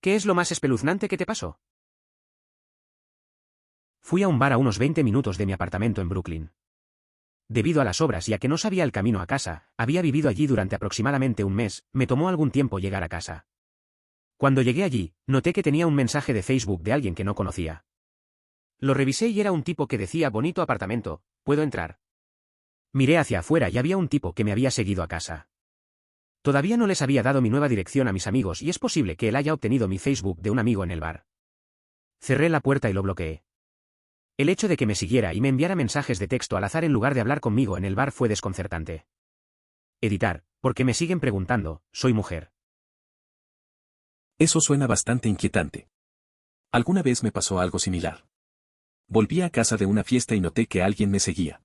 ¿Qué es lo más espeluznante que te pasó? Fui a un bar a unos 20 minutos de mi apartamento en Brooklyn. Debido a las obras y a que no sabía el camino a casa, había vivido allí durante aproximadamente un mes, me tomó algún tiempo llegar a casa. Cuando llegué allí, noté que tenía un mensaje de Facebook de alguien que no conocía. Lo revisé y era un tipo que decía bonito apartamento, ¿puedo entrar? Miré hacia afuera y había un tipo que me había seguido a casa. Todavía no les había dado mi nueva dirección a mis amigos y es posible que él haya obtenido mi Facebook de un amigo en el bar. Cerré la puerta y lo bloqueé. El hecho de que me siguiera y me enviara mensajes de texto al azar en lugar de hablar conmigo en el bar fue desconcertante. Editar, porque me siguen preguntando, soy mujer. Eso suena bastante inquietante. Alguna vez me pasó algo similar. Volví a casa de una fiesta y noté que alguien me seguía.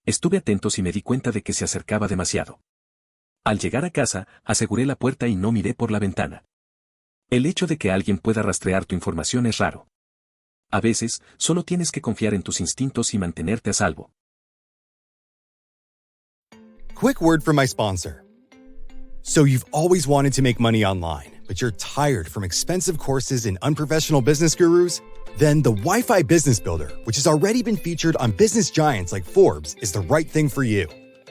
Estuve atento y me di cuenta de que se acercaba demasiado. Al llegar a casa, aseguré la puerta y no miré por la ventana. El hecho de que alguien pueda rastrear tu información es raro. A veces, solo tienes que confiar en tus instintos y mantenerte a salvo. Quick word from my sponsor. So you've always wanted to make money online, but you're tired from expensive courses and unprofessional business gurus? Then the Wi-Fi Business Builder, which has already been featured on business giants like Forbes, is the right thing for you.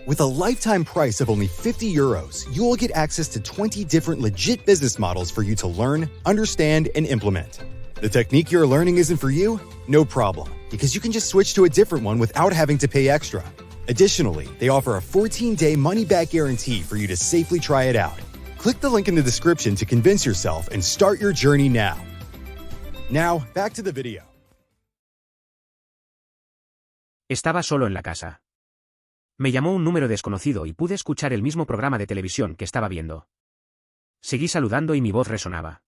With a lifetime price of only €50, you will get access to 20 different legit business models for you to learn, understand, and implement. The technique you're learning isn't for you? No problem, because you can just switch to a different one without having to pay extra. Additionally, they offer a 14-day money-back guarantee for you to safely try it out. Click the link in the description to convince yourself and start your journey now. Now, back to the video. Estaba solo en la casa. Me llamó un número desconocido y pude escuchar el mismo programa de televisión que estaba viendo. Seguí saludando y mi voz resonaba.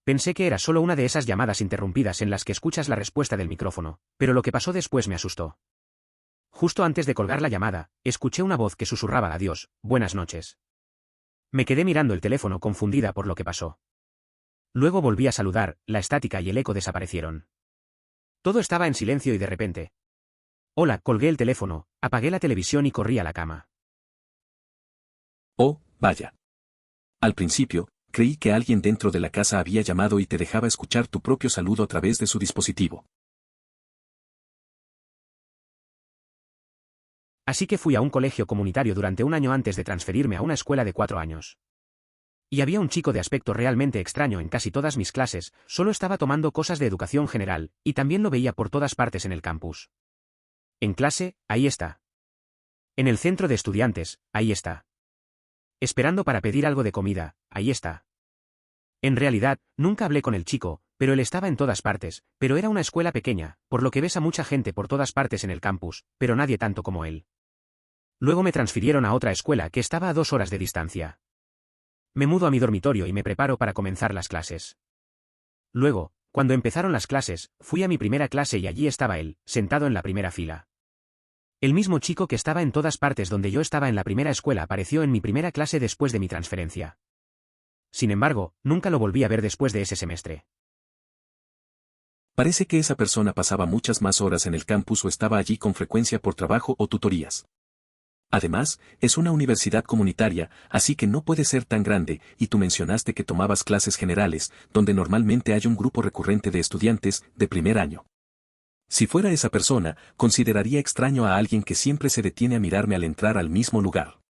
Pensé que era solo una de esas llamadas interrumpidas en las que escuchas la respuesta del micrófono, pero lo que pasó después me asustó. Justo antes de colgar la llamada, escuché una voz que susurraba adiós, buenas noches. Me quedé mirando el teléfono confundida por lo que pasó. Luego volví a saludar, la estática y el eco desaparecieron. Todo estaba en silencio y de repente. Hola, colgué el teléfono, apagué la televisión y corrí a la cama. Oh, vaya. Al principio, creí que alguien dentro de la casa había llamado y te dejaba escuchar tu propio saludo a través de su dispositivo. Así que fui a un colegio comunitario durante un año antes de transferirme a una escuela de 4 años. Y había un chico de aspecto realmente extraño en casi todas mis clases, solo estaba tomando cosas de educación general, y también lo veía por todas partes en el campus. En clase, ahí está. En el centro de estudiantes, ahí está. Esperando para pedir algo de comida, ahí está. En realidad, nunca hablé con el chico, pero él estaba en todas partes, pero era una escuela pequeña, por lo que ves a mucha gente por todas partes en el campus, pero nadie tanto como él. Luego me transfirieron a otra escuela que estaba a 2 horas de distancia. Me mudo a mi dormitorio y me preparo para comenzar las clases. Luego, cuando empezaron las clases, fui a mi primera clase y allí estaba él, sentado en la primera fila. El mismo chico que estaba en todas partes donde yo estaba en la primera escuela apareció en mi primera clase después de mi transferencia. Sin embargo, nunca lo volví a ver después de ese semestre. Parece que esa persona pasaba muchas más horas en el campus o estaba allí con frecuencia por trabajo o tutorías. Además, es una universidad comunitaria, así que no puede ser tan grande, y tú mencionaste que tomabas clases generales, donde normalmente hay un grupo recurrente de estudiantes de primer año. Si fuera esa persona, consideraría extraño a alguien que siempre se detiene a mirarme al entrar al mismo lugar.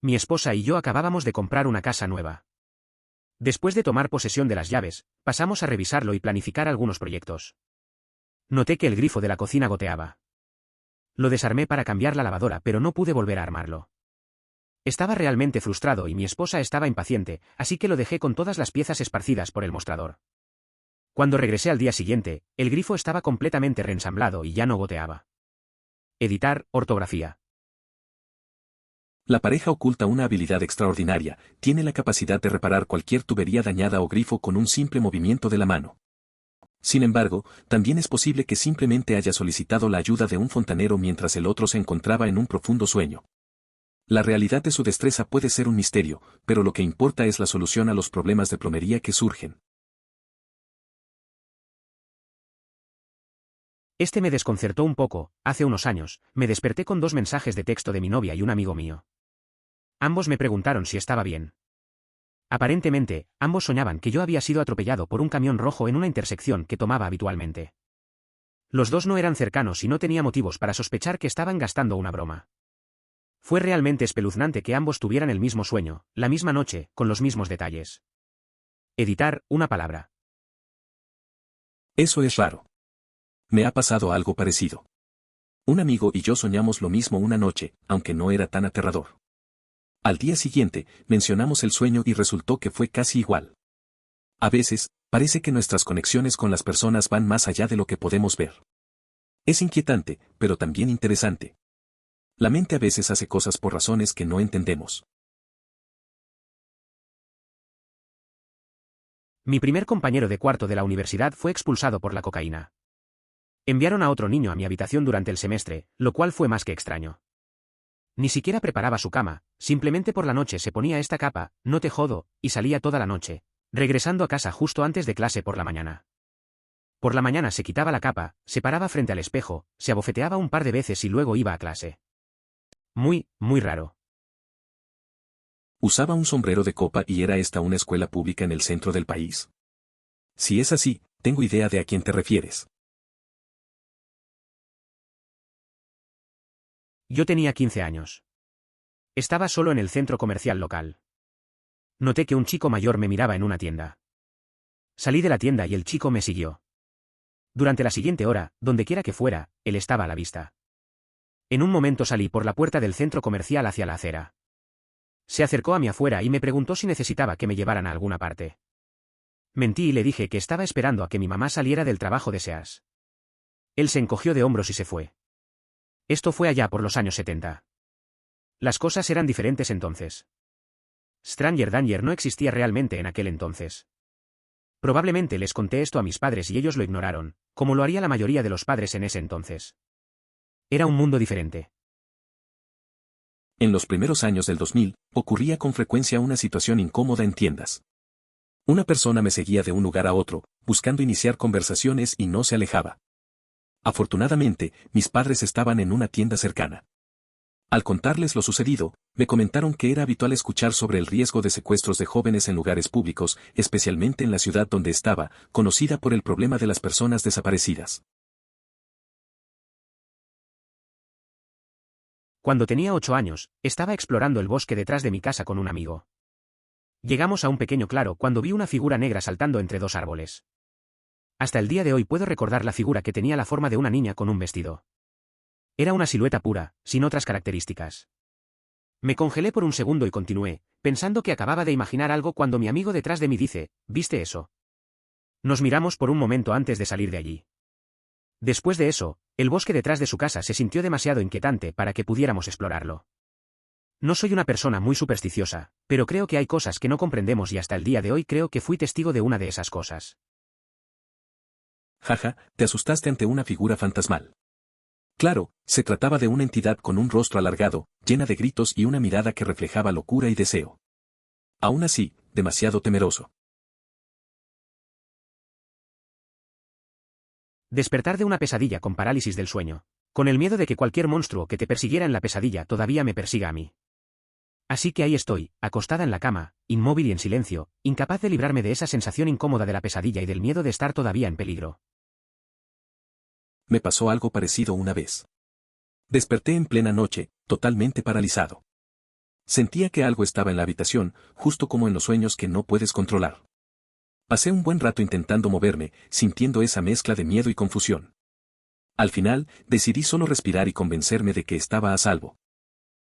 Mi esposa y yo acabábamos de comprar una casa nueva. Después de tomar posesión de las llaves, pasamos a revisarlo y planificar algunos proyectos. Noté que el grifo de la cocina goteaba. Lo desarmé para cambiar la lavadora, pero no pude volver a armarlo. Estaba realmente frustrado y mi esposa estaba impaciente, así que lo dejé con todas las piezas esparcidas por el mostrador. Cuando regresé al día siguiente, el grifo estaba completamente reensamblado y ya no goteaba. Editar, ortografía. La pareja oculta una habilidad extraordinaria, tiene la capacidad de reparar cualquier tubería dañada o grifo con un simple movimiento de la mano. Sin embargo, también es posible que simplemente haya solicitado la ayuda de un fontanero mientras el otro se encontraba en un profundo sueño. La realidad de su destreza puede ser un misterio, pero lo que importa es la solución a los problemas de plomería que surgen. Este me desconcertó un poco. Hace unos años, me desperté con 2 mensajes de texto de mi novia y un amigo mío. Ambos me preguntaron si estaba bien. Aparentemente, ambos soñaban que yo había sido atropellado por un camión rojo en una intersección que tomaba habitualmente. Los dos no eran cercanos y no tenía motivos para sospechar que estaban gastando una broma. Fue realmente espeluznante que ambos tuvieran el mismo sueño, la misma noche, con los mismos detalles. Editar, una palabra. Eso es raro. Me ha pasado algo parecido. Un amigo y yo soñamos lo mismo una noche, aunque no era tan aterrador. Al día siguiente, mencionamos el sueño y resultó que fue casi igual. A veces, parece que nuestras conexiones con las personas van más allá de lo que podemos ver. Es inquietante, pero también interesante. La mente a veces hace cosas por razones que no entendemos. Mi primer compañero de cuarto de la universidad fue expulsado por la cocaína. Enviaron a otro niño a mi habitación durante el semestre, lo cual fue más que extraño. Ni siquiera preparaba su cama, simplemente por la noche se ponía esta capa, no te jodo, y salía toda la noche, regresando a casa justo antes de clase por la mañana. Por la mañana se quitaba la capa, se paraba frente al espejo, se abofeteaba un par de veces y luego iba a clase. Muy, muy raro. ¿Usaba un sombrero de copa y era esta una escuela pública en el centro del país? Si es así, tengo idea de a quién te refieres. Yo tenía 15 años. Estaba solo en el centro comercial local. Noté que un chico mayor me miraba en una tienda. Salí de la tienda y el chico me siguió. Durante la siguiente hora, donde quiera que fuera, él estaba a la vista. En un momento salí por la puerta del centro comercial hacia la acera. Se acercó a mí afuera y me preguntó si necesitaba que me llevaran a alguna parte. Mentí y le dije que estaba esperando a que mi mamá saliera del trabajo de Sears. Él se encogió de hombros y se fue. Esto fue allá por los años 70. Las cosas eran diferentes entonces. Stranger Danger no existía realmente en aquel entonces. Probablemente les conté esto a mis padres y ellos lo ignoraron, como lo haría la mayoría de los padres en ese entonces. Era un mundo diferente. En los primeros años del 2000, ocurría con frecuencia una situación incómoda en tiendas. Una persona me seguía de un lugar a otro, buscando iniciar conversaciones y no se alejaba. Afortunadamente, mis padres estaban en una tienda cercana. Al contarles lo sucedido, me comentaron que era habitual escuchar sobre el riesgo de secuestros de jóvenes en lugares públicos, especialmente en la ciudad donde estaba, conocida por el problema de las personas desaparecidas. Cuando tenía 8 años, estaba explorando el bosque detrás de mi casa con un amigo. Llegamos a un pequeño claro cuando vi una figura negra saltando entre dos árboles. Hasta el día de hoy puedo recordar la figura que tenía la forma de una niña con un vestido. Era una silueta pura, sin otras características. Me congelé por un segundo y continué, pensando que acababa de imaginar algo cuando mi amigo detrás de mí dice, ¿viste eso? Nos miramos por un momento antes de salir de allí. Después de eso, el bosque detrás de su casa se sintió demasiado inquietante para que pudiéramos explorarlo. No soy una persona muy supersticiosa, pero creo que hay cosas que no comprendemos y hasta el día de hoy creo que fui testigo de una de esas cosas. Jaja, te asustaste ante una figura fantasmal. Claro, se trataba de una entidad con un rostro alargado, llena de gritos y una mirada que reflejaba locura y deseo. Aún así, demasiado temeroso. Despertar de una pesadilla con parálisis del sueño, con el miedo de que cualquier monstruo que te persiguiera en la pesadilla todavía me persiga a mí. Así que ahí estoy, acostada en la cama, inmóvil y en silencio, incapaz de librarme de esa sensación incómoda de la pesadilla y del miedo de estar todavía en peligro. Me pasó algo parecido una vez. Desperté en plena noche, totalmente paralizado. Sentía que algo estaba en la habitación, justo como en los sueños que no puedes controlar. Pasé un buen rato intentando moverme, sintiendo esa mezcla de miedo y confusión. Al final, decidí solo respirar y convencerme de que estaba a salvo.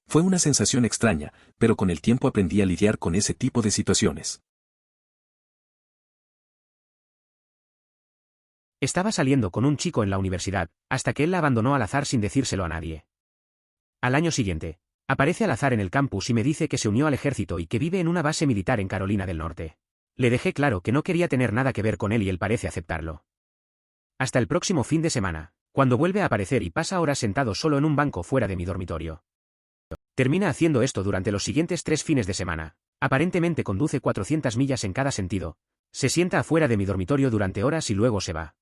Fue una sensación extraña, pero con el tiempo aprendí a lidiar con ese tipo de situaciones. Estaba saliendo con un chico en la universidad, hasta que él la abandonó al azar sin decírselo a nadie. Al año siguiente, aparece al azar en el campus y me dice que se unió al ejército y que vive en una base militar en Carolina del Norte. Le dejé claro que no quería tener nada que ver con él y él parece aceptarlo. Hasta el próximo fin de semana, cuando vuelve a aparecer y pasa horas sentado solo en un banco fuera de mi dormitorio. Termina haciendo esto durante los siguientes 3 fines de semana. Aparentemente conduce 400 millas en cada sentido. Se sienta afuera de mi dormitorio durante horas y luego se va.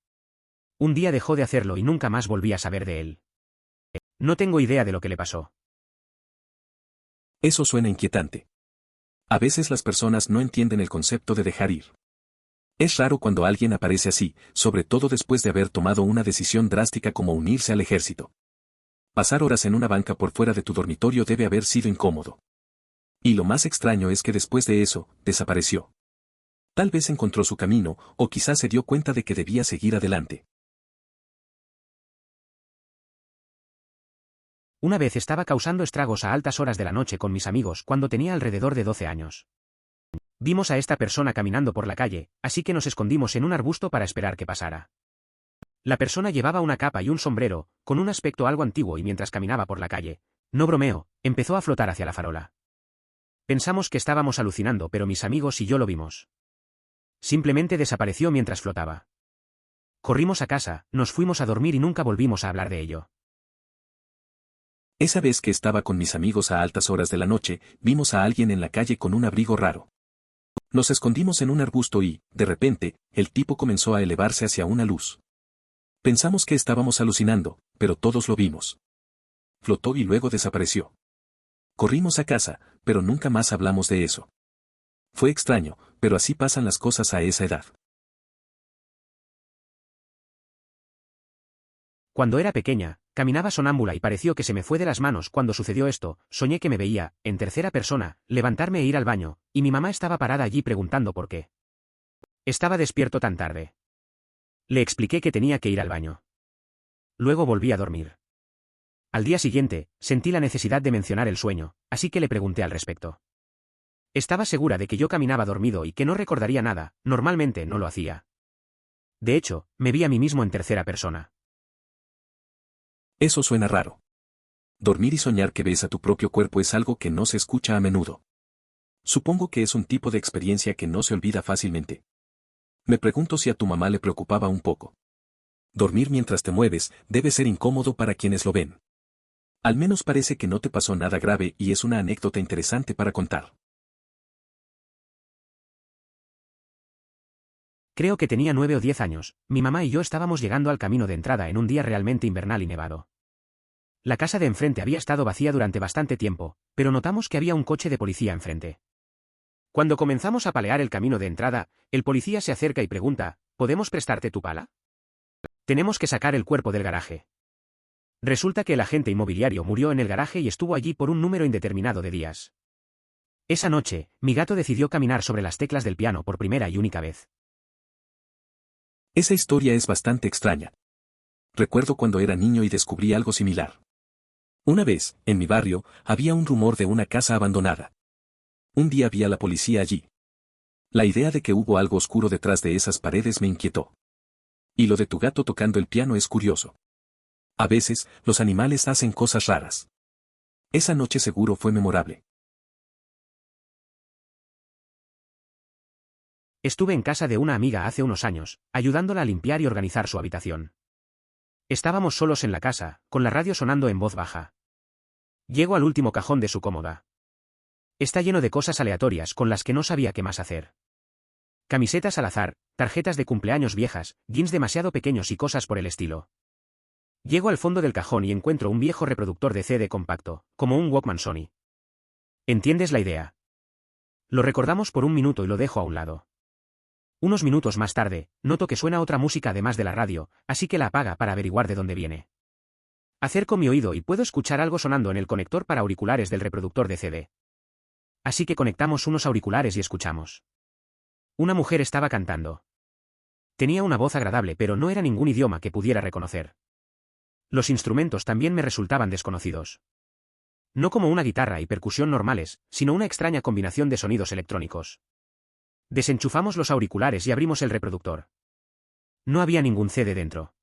Un día dejó de hacerlo y nunca más volví a saber de él. No tengo idea de lo que le pasó. Eso suena inquietante. A veces las personas no entienden el concepto de dejar ir. Es raro cuando alguien aparece así, sobre todo después de haber tomado una decisión drástica como unirse al ejército. Pasar horas en una banca por fuera de tu dormitorio debe haber sido incómodo. Y lo más extraño es que después de eso, desapareció. Tal vez encontró su camino, o quizás se dio cuenta de que debía seguir adelante. Una vez estaba causando estragos a altas horas de la noche con mis amigos cuando tenía alrededor de 12 años. Vimos a esta persona caminando por la calle, así que nos escondimos en un arbusto para esperar que pasara. La persona llevaba una capa y un sombrero, con un aspecto algo antiguo, y mientras caminaba por la calle, no bromeo, empezó a flotar hacia la farola. Pensamos que estábamos alucinando, pero mis amigos y yo lo vimos. Simplemente desapareció mientras flotaba. Corrimos a casa, nos fuimos a dormir y nunca volvimos a hablar de ello. Esa vez que estaba con mis amigos a altas horas de la noche, vimos a alguien en la calle con un abrigo raro. Nos escondimos en un arbusto y, de repente, el tipo comenzó a elevarse hacia una luz. Pensamos que estábamos alucinando, pero todos lo vimos. Flotó y luego desapareció. Corrimos a casa, pero nunca más hablamos de eso. Fue extraño, pero así pasan las cosas a esa edad. Cuando era pequeña, caminaba sonámbula y pareció que se me fue de las manos cuando sucedió esto. Soñé que me veía, en tercera persona, levantarme e ir al baño, y mi mamá estaba parada allí preguntando por qué estaba despierto tan tarde. Le expliqué que tenía que ir al baño. Luego volví a dormir. Al día siguiente, sentí la necesidad de mencionar el sueño, así que le pregunté al respecto. Estaba segura de que yo caminaba dormido y que no recordaría nada, normalmente no lo hacía. De hecho, me vi a mí mismo en tercera persona. Eso suena raro. Dormir y soñar que ves a tu propio cuerpo es algo que no se escucha a menudo. Supongo que es un tipo de experiencia que no se olvida fácilmente. Me pregunto si a tu mamá le preocupaba un poco. Dormir mientras te mueves debe ser incómodo para quienes lo ven. Al menos parece que no te pasó nada grave y es una anécdota interesante para contar. Creo que tenía 9 o 10 años, mi mamá y yo estábamos llegando al camino de entrada en un día realmente invernal y nevado. La casa de enfrente había estado vacía durante bastante tiempo, pero notamos que había un coche de policía enfrente. Cuando comenzamos a palear el camino de entrada, el policía se acerca y pregunta, ¿podemos prestarte tu pala? Tenemos que sacar el cuerpo del garaje. Resulta que el agente inmobiliario murió en el garaje y estuvo allí por un número indeterminado de días. Esa noche, mi gato decidió caminar sobre las teclas del piano por primera y única vez. Esa historia es bastante extraña. Recuerdo cuando era niño y descubrí algo similar. Una vez, en mi barrio, había un rumor de una casa abandonada. Un día vi a la policía allí. La idea de que hubo algo oscuro detrás de esas paredes me inquietó. Y lo de tu gato tocando el piano es curioso. A veces, los animales hacen cosas raras. Esa noche seguro fue memorable. Estuve en casa de una amiga hace unos años, ayudándola a limpiar y organizar su habitación. Estábamos solos en la casa, con la radio sonando en voz baja. Llego al último cajón de su cómoda. Está lleno de cosas aleatorias con las que no sabía qué más hacer. Camisetas al azar, tarjetas de cumpleaños viejas, jeans demasiado pequeños y cosas por el estilo. Llego al fondo del cajón y encuentro un viejo reproductor de CD compacto, como un Walkman Sony. ¿Entiendes la idea? Lo recordamos por un minuto y lo dejo a un lado. Unos minutos más tarde, noto que suena otra música además de la radio, así que la apaga para averiguar de dónde viene. Acerco mi oído y puedo escuchar algo sonando en el conector para auriculares del reproductor de CD. Así que conectamos unos auriculares y escuchamos. Una mujer estaba cantando. Tenía una voz agradable, pero no era ningún idioma que pudiera reconocer. Los instrumentos también me resultaban desconocidos. No como una guitarra y percusión normales, sino una extraña combinación de sonidos electrónicos. Desenchufamos los auriculares y abrimos el reproductor. No había ningún CD dentro.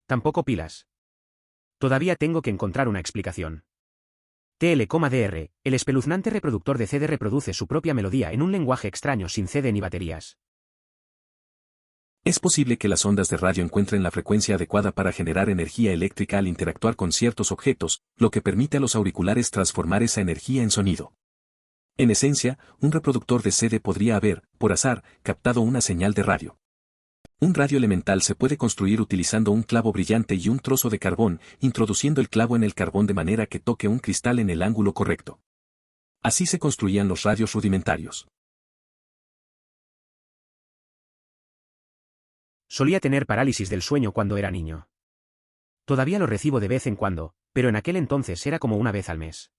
Tampoco pilas. Todavía tengo que encontrar una explicación. TL,DR, el espeluznante reproductor de CD reproduce su propia melodía en un lenguaje extraño sin CD ni baterías. Es posible que las ondas de radio encuentren la frecuencia adecuada para generar energía eléctrica al interactuar con ciertos objetos, lo que permite a los auriculares transformar esa energía en sonido. En esencia, un reproductor de CD podría haber, por azar, captado una señal de radio. Un radio elemental se puede construir utilizando un clavo brillante y un trozo de carbón, introduciendo el clavo en el carbón de manera que toque un cristal en el ángulo correcto. Así se construían los radios rudimentarios. Solía tener parálisis del sueño cuando era niño. Todavía lo recibo de vez en cuando, pero en aquel entonces era como una vez al mes.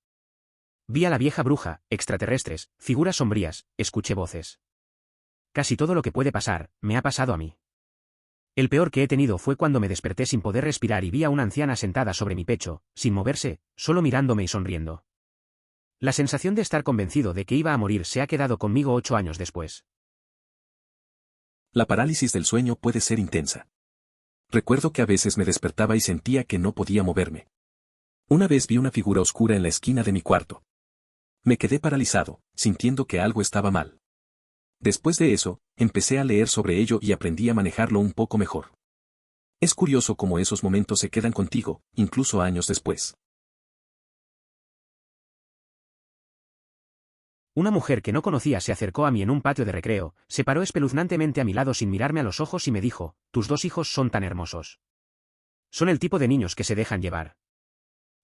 Vi a la vieja bruja, extraterrestres, figuras sombrías, escuché voces. Casi todo lo que puede pasar, me ha pasado a mí. El peor que he tenido fue cuando me desperté sin poder respirar y vi a una anciana sentada sobre mi pecho, sin moverse, solo mirándome y sonriendo. La sensación de estar convencido de que iba a morir se ha quedado conmigo 8 años después. La parálisis del sueño puede ser intensa. Recuerdo que a veces me despertaba y sentía que no podía moverme. Una vez vi una figura oscura en la esquina de mi cuarto. Me quedé paralizado, sintiendo que algo estaba mal. Después de eso, empecé a leer sobre ello y aprendí a manejarlo un poco mejor. Es curioso cómo esos momentos se quedan contigo, incluso años después. Una mujer que no conocía se acercó a mí en un patio de recreo, se paró espeluznantemente a mi lado sin mirarme a los ojos y me dijo: «Tus 2 hijos son tan hermosos. Son el tipo de niños que se dejan llevar».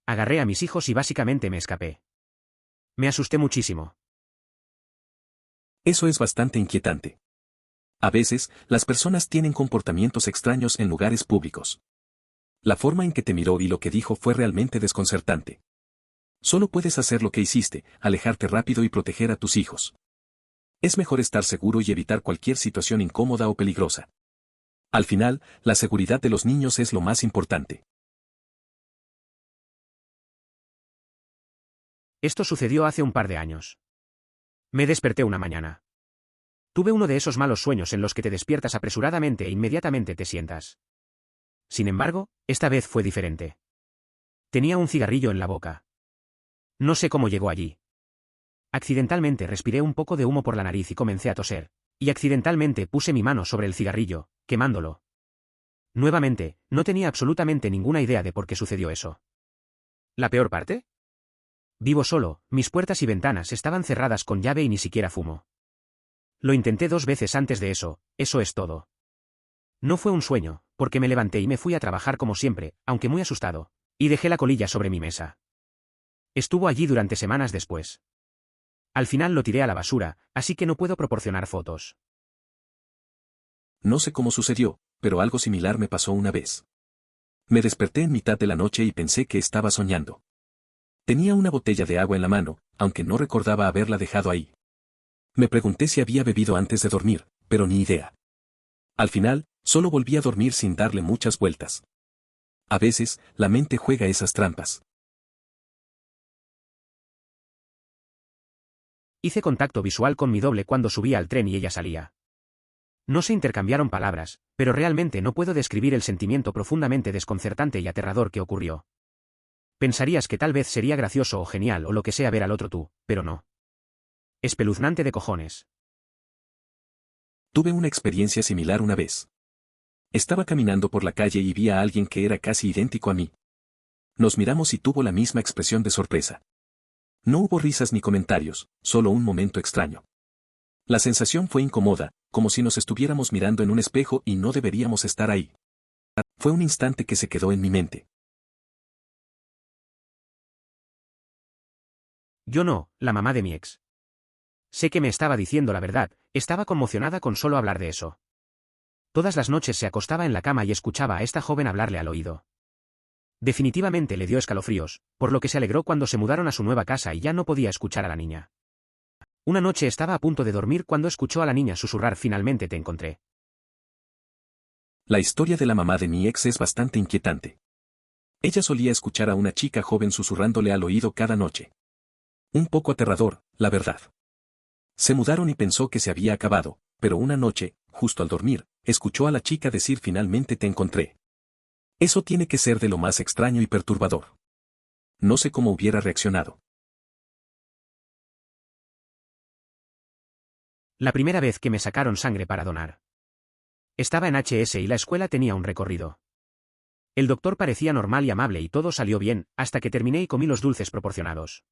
Agarré a mis hijos y básicamente me escapé. Me asusté muchísimo. Eso es bastante inquietante. A veces, las personas tienen comportamientos extraños en lugares públicos. La forma en que te miró y lo que dijo fue realmente desconcertante. Solo puedes hacer lo que hiciste, alejarte rápido y proteger a tus hijos. Es mejor estar seguro y evitar cualquier situación incómoda o peligrosa. Al final, la seguridad de los niños es lo más importante. Esto sucedió hace un par de años. Me desperté una mañana. Tuve uno de esos malos sueños en los que te despiertas apresuradamente e inmediatamente te sientas. Sin embargo, esta vez fue diferente. Tenía un cigarrillo en la boca. No sé cómo llegó allí. Accidentalmente respiré un poco de humo por la nariz y comencé a toser, y accidentalmente puse mi mano sobre el cigarrillo, quemándolo. Nuevamente, no tenía absolutamente ninguna idea de por qué sucedió eso. ¿La peor parte? Vivo solo, mis puertas y ventanas estaban cerradas con llave y ni siquiera fumo. Lo intenté 2 veces antes de eso es todo. No fue un sueño, porque me levanté y me fui a trabajar como siempre, aunque muy asustado, y dejé la colilla sobre mi mesa. Estuvo allí durante semanas después. Al final lo tiré a la basura, así que no puedo proporcionar fotos. No sé cómo sucedió, pero algo similar me pasó una vez. Me desperté en mitad de la noche y pensé que estaba soñando. Tenía una botella de agua en la mano, aunque no recordaba haberla dejado ahí. Me pregunté si había bebido antes de dormir, pero ni idea. Al final, solo volví a dormir sin darle muchas vueltas. A veces, la mente juega esas trampas. Hice contacto visual con mi doble cuando subía al tren y ella salía. No se intercambiaron palabras, pero realmente no puedo describir el sentimiento profundamente desconcertante y aterrador que ocurrió. Pensarías que tal vez sería gracioso o genial o lo que sea ver al otro tú, pero no. Espeluznante de cojones. Tuve una experiencia similar una vez. Estaba caminando por la calle y vi a alguien que era casi idéntico a mí. Nos miramos y tuvo la misma expresión de sorpresa. No hubo risas ni comentarios, solo un momento extraño. La sensación fue incómoda, como si nos estuviéramos mirando en un espejo y no deberíamos estar ahí. Fue un instante que se quedó en mi mente. Yo no, la mamá de mi ex. Sé que me estaba diciendo la verdad, estaba conmocionada con solo hablar de eso. Todas las noches se acostaba en la cama y escuchaba a esta joven hablarle al oído. Definitivamente le dio escalofríos, por lo que se alegró cuando se mudaron a su nueva casa y ya no podía escuchar a la niña. Una noche estaba a punto de dormir cuando escuchó a la niña susurrar: «Finalmente te encontré». La historia de la mamá de mi ex es bastante inquietante. Ella solía escuchar a una chica joven susurrándole al oído cada noche. Un poco aterrador, la verdad. Se mudaron y pensó que se había acabado, pero una noche, justo al dormir, escuchó a la chica decir: «Finalmente te encontré». Eso tiene que ser de lo más extraño y perturbador. No sé cómo hubiera reaccionado. La primera vez que me sacaron sangre para donar. Estaba en HS y la escuela tenía un recorrido. El doctor parecía normal y amable y todo salió bien, hasta que terminé y comí los dulces proporcionados.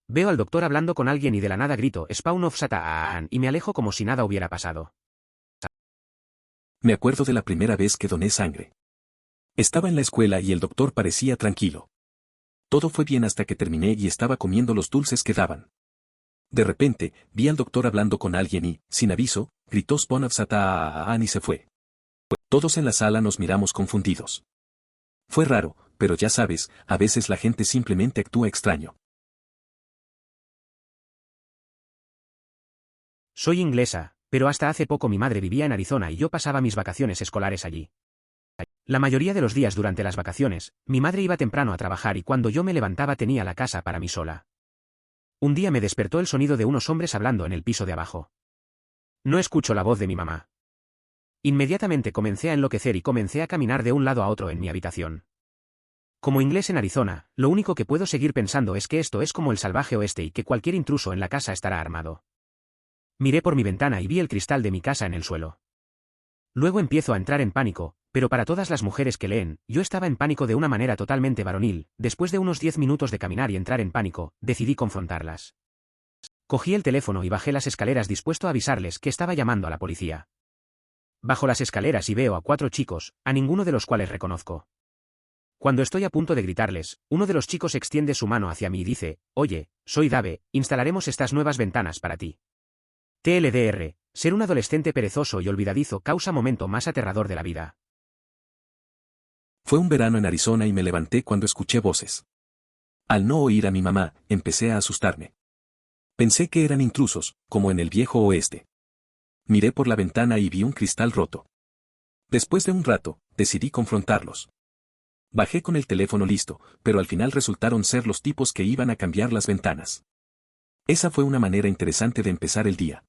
Veo al doctor hablando con alguien y de la nada grito: «Spawn of Satan», y me alejo como si nada hubiera pasado. Me acuerdo de la primera vez que doné sangre. Estaba en la escuela y el doctor parecía tranquilo. Todo fue bien hasta que terminé y estaba comiendo los dulces que daban. De repente, vi al doctor hablando con alguien y, sin aviso, gritó Sponavsatan y se fue. Todos en la sala nos miramos confundidos. Fue raro, pero ya sabes, a veces la gente simplemente actúa extraño. Soy inglesa, pero hasta hace poco mi madre vivía en Arizona y yo pasaba mis vacaciones escolares allí. La mayoría de los días durante las vacaciones, mi madre iba temprano a trabajar y cuando yo me levantaba tenía la casa para mí sola. Un día me despertó el sonido de unos hombres hablando en el piso de abajo. No escucho la voz de mi mamá. Inmediatamente comencé a enloquecer y comencé a caminar de un lado a otro en mi habitación. Como inglés en Arizona, lo único que puedo seguir pensando es que esto es como el salvaje oeste y que cualquier intruso en la casa estará armado. Miré por mi ventana y vi el cristal de mi casa en el suelo. Luego empiezo a entrar en pánico, pero para todas las mujeres que leen, yo estaba en pánico de una manera totalmente varonil. Después de unos 10 minutos de caminar y entrar en pánico, decidí confrontarlas. Cogí el teléfono y bajé las escaleras dispuesto a avisarles que estaba llamando a la policía. Bajo las escaleras y veo a 4 chicos, a ninguno de los cuales reconozco. Cuando estoy a punto de gritarles, uno de los chicos extiende su mano hacia mí y dice: «Oye, soy Dave, instalaremos estas nuevas ventanas para ti». TLDR, ser un adolescente perezoso y olvidadizo causa momento más aterrador de la vida. Fue un verano en Arizona y me levanté cuando escuché voces. Al no oír a mi mamá, empecé a asustarme. Pensé que eran intrusos, como en el viejo oeste. Miré por la ventana y vi un cristal roto. Después de un rato, decidí confrontarlos. Bajé con el teléfono listo, pero al final resultaron ser los tipos que iban a cambiar las ventanas. Esa fue una manera interesante de empezar el día.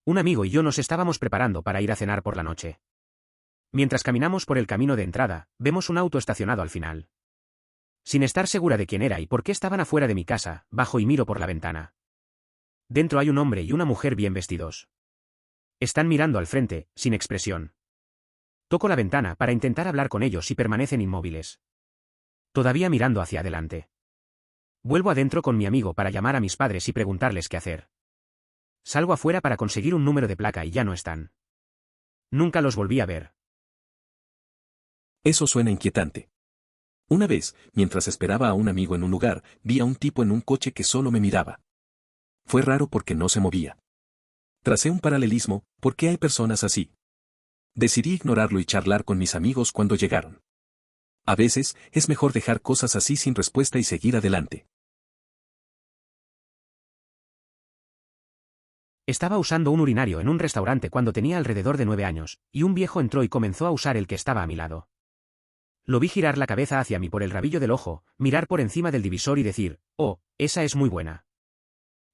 Un amigo y yo nos estábamos preparando para ir a cenar por la noche. Mientras caminamos por el camino de entrada, vemos un auto estacionado al final. Sin estar segura de quién era y por qué estaban afuera de mi casa, bajo y miro por la ventana. Dentro hay un hombre y una mujer bien vestidos. Están mirando al frente, sin expresión. Toco la ventana para intentar hablar con ellos y permanecen inmóviles. Todavía mirando hacia adelante. Vuelvo adentro con mi amigo para llamar a mis padres y preguntarles qué hacer. Salgo afuera para conseguir un número de placa y ya no están. Nunca los volví a ver. Eso suena inquietante. Una vez, mientras esperaba a un amigo en un lugar, vi a un tipo en un coche que solo me miraba. Fue raro porque no se movía. Tracé un paralelismo: ¿por qué hay personas así? Decidí ignorarlo y charlar con mis amigos cuando llegaron. A veces, es mejor dejar cosas así sin respuesta y seguir adelante. Estaba usando un urinario en un restaurante cuando tenía alrededor de 9 años, y un viejo entró y comenzó a usar el que estaba a mi lado. Lo vi girar la cabeza hacia mí por el rabillo del ojo, mirar por encima del divisor y decir: «Oh, esa es muy buena».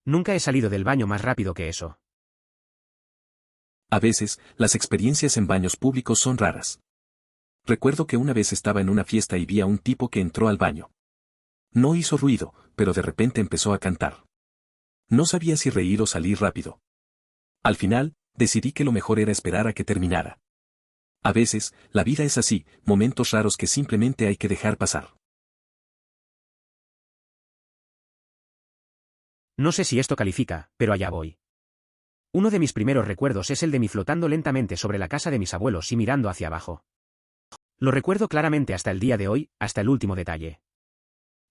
Nunca he salido del baño más rápido que eso. A veces, las experiencias en baños públicos son raras. Recuerdo que una vez estaba en una fiesta y vi a un tipo que entró al baño. No hizo ruido, pero de repente empezó a cantar. No sabía si reír o salir rápido. Al final, decidí que lo mejor era esperar a que terminara. A veces, la vida es así, momentos raros que simplemente hay que dejar pasar. No sé si esto califica, pero allá voy. Uno de mis primeros recuerdos es el de mí flotando lentamente sobre la casa de mis abuelos y mirando hacia abajo. Lo recuerdo claramente hasta el día de hoy, hasta el último detalle.